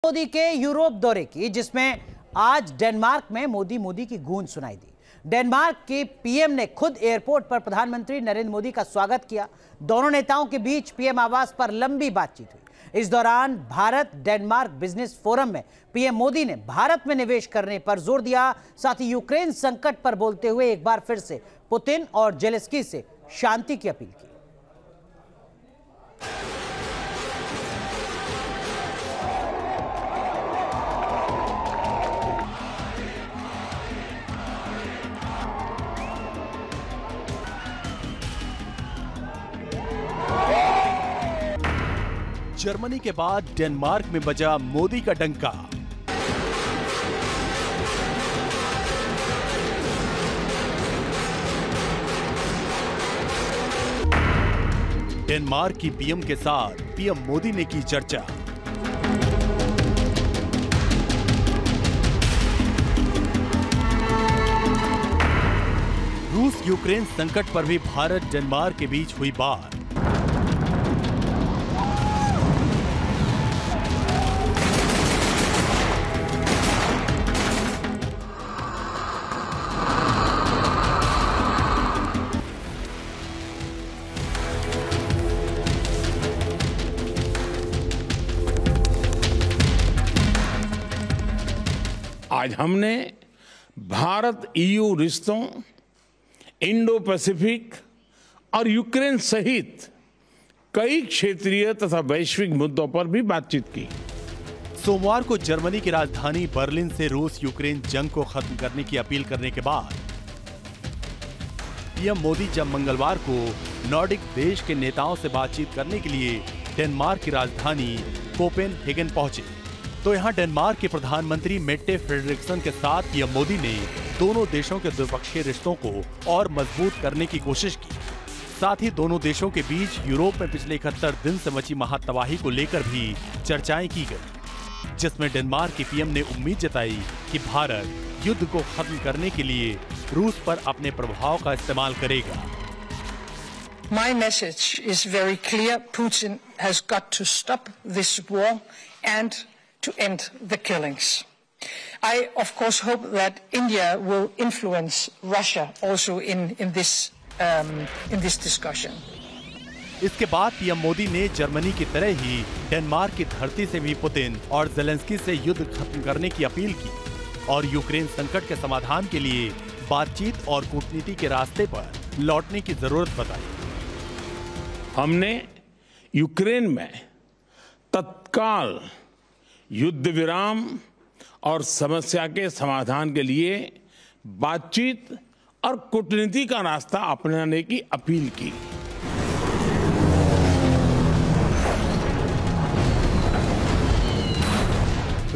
मोदी के यूरोप दौरे की, जिसमें आज डेनमार्क में मोदी की गूंज सुनाई दी। डेनमार्क के पीएम ने खुद एयरपोर्ट पर प्रधानमंत्री नरेंद्र मोदी का स्वागत किया। दोनों नेताओं के बीच पीएम आवास पर लंबी बातचीत हुई। इस दौरान भारत डेनमार्क बिजनेस फोरम में पीएम मोदी ने भारत में निवेश करने पर जोर दिया। साथ ही यूक्रेन संकट पर बोलते हुए एक बार फिर से पुतिन और जेलेंस्की से शांति की अपील की। जर्मनी के बाद डेनमार्क में बजा मोदी का डंका। डेनमार्क की पीएम के साथ पीएम मोदी ने की चर्चा। रूस यूक्रेन संकट पर भी भारत डेनमार्क के बीच हुई बात। आज हमने भारत ईयू रिश्तों, इंडो पैसिफिक और यूक्रेन सहित कई क्षेत्रीय तथा वैश्विक मुद्दों पर भी बातचीत की। सोमवार को जर्मनी की राजधानी बर्लिन से रूस यूक्रेन जंग को खत्म करने की अपील करने के बाद पीएम मोदी जब मंगलवार को नॉर्डिक देश के नेताओं से बातचीत करने के लिए डेनमार्क की राजधानी कोपेनहेगन पहुंचे, तो यहां डेनमार्क के प्रधानमंत्री मेट्टे फ्रेडरिक्सन के साथ पीएम मोदी ने दोनों देशों के द्विपक्षीय रिश्तों को और मजबूत करने की कोशिश की। साथ ही दोनों देशों के बीच यूरोप में पिछले 71 दिन से मची महातबाही को लेकर भी चर्चाएं की गई, जिसमें डेनमार्क के पीएम ने उम्मीद जताई कि भारत युद्ध को खत्म करने के लिए रूस पर अपने प्रभाव का इस्तेमाल करेगा। My message is very clear. Putin has got to stop this war and to end the killings. I, of course, hope that India will influence Russia also in this discussion. इसके बाद पीएम मोदी ने Germany की तरह ही Denmark की धरती से भी Putin और जेलेंस्की से युद्ध खत्म करने की अपील की और यूक्रेन संकट के समाधान के लिए बातचीत और कूटनीति के रास्ते पर लौटने की जरूरत बताई। हमने यूक्रेन में तत्काल युद्ध विराम और समस्या के समाधान के लिए बातचीत और कूटनीति का रास्ता अपनाने की अपील की।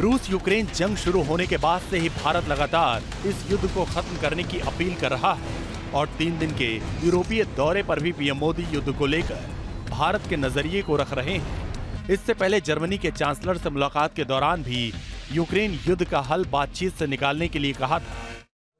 रूस यूक्रेन जंग शुरू होने के बाद से ही भारत लगातार इस युद्ध को खत्म करने की अपील कर रहा है और 3 दिन के यूरोपीय दौरे पर भी पीएम मोदी युद्ध को लेकर भारत के नजरिए को रख रहे हैं। इससे पहले जर्मनी के चांसलर से मुलाकात के दौरान भी यूक्रेन युद्ध का हल बातचीत से निकालने के लिए कहा था।